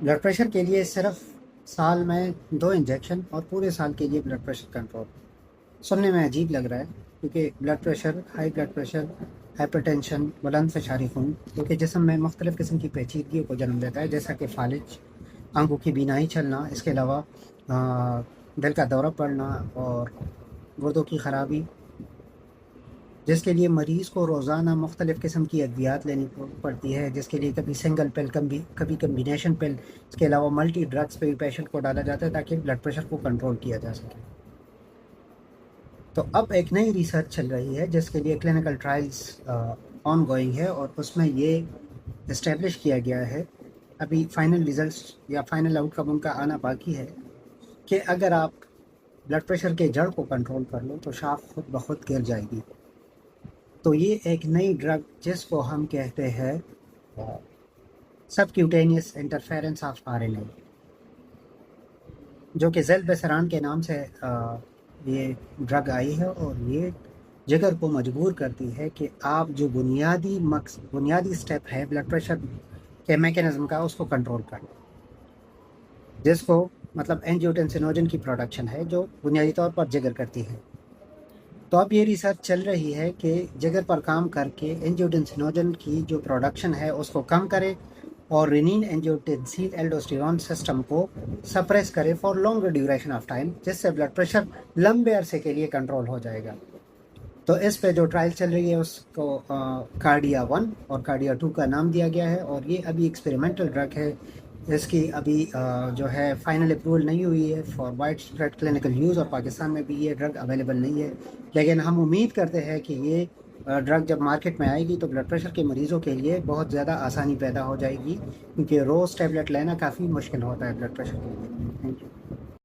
Blood pressure کے لیے صرف سال میں 2 انجیکشن اور پورے سال کے لیے بلڈ پریشر کنٹرول. سننے میں عجیب لگ رہا ہے کیونکہ blood pressure, high blood pressure, hypertension, بلند فشاری خون جو کہ جسم میں مختلف قسم کی پیچیدگیوں کو جنم دیتا ہے، جیسا کہ فالج، آنکھوں کی بینائی چلنا، اس کے علاوہ دل کا دورہ پڑنا اور گردوں کی خرابی، جس کے لیے مریض کو روزانہ مختلف قسم کی ادویات لینی پڑتی ہے، جس کے لیے کبھی سنگل پل، کبھی کمبینیشن پل، اس کے علاوہ ملٹی ڈرگس پہ بھی پیشنٹ کو ڈالا جاتا ہے تاکہ بلڈ پریشر کو کنٹرول کیا جا سکے. تو اب ایک نئی ریسرچ چل رہی ہے جس کے لیے کلینکل ٹرائلز آن گوئنگ ہے، اور اس میں یہ اسٹیبلش کیا گیا ہے، ابھی فائنل ریزلٹس یا فائنل آؤٹ کم ان کا آنا باقی ہے، کہ اگر آپ بلڈ پریشر کے جڑ کو کنٹرول کر لو تو شاخ خود بخود گر جائے گی. تو یہ ایک نئی ڈرگ جس کو ہم کہتے ہیں سب کیوٹینیس انٹرفیرنس آف RNA، جو کہ ذیل بسران کے نام سے یہ ڈرگ آئی ہے، اور یہ جگر کو مجبور کرتی ہے کہ آپ جو بنیادی سٹیپ ہے بلڈ پریشر کے میکینزم کا، اس کو کنٹرول کریں، جس کو مطلب اینجیوٹنسینوجن کی پروڈکشن ہے جو بنیادی طور پر جگر کرتی ہے. تو اب یہ ریسرچ چل رہی ہے کہ جگر پر کام کر کے اینجیوٹنسینوجن کی جو پروڈکشن ہے اس کو کم کرے اور رینین اینجیوٹنسین الڈوسٹیرون سسٹم کو سپریس کرے for longer duration of time, جس سے بلڈ پریشر لمبے عرصے کے لیے کنٹرول ہو جائے گا. تو اس پہ جو ٹرائل چل رہی ہے اس کو کارڈیا 1 اور کارڈیا 2 کا نام دیا گیا ہے، اور یہ ابھی ایکسپیریمنٹل ڈرگ ہے. اس کی ابھی جو ہے فائنل اپروول نہیں ہوئی ہے for wide spread clinical use, اور پاکستان میں بھی یہ ڈرگ اویلیبل نہیں ہے. لیکن ہم امید کرتے ہیں کہ یہ ڈرگ جب مارکیٹ میں آئے گی تو بلڈ پریشر کے مریضوں کے لیے بہت زیادہ آسانی پیدا ہو جائے گی، کیونکہ روز ٹیبلٹ لینا کافی مشکل ہوتا ہے بلڈ پریشر کے لیے. Thank you.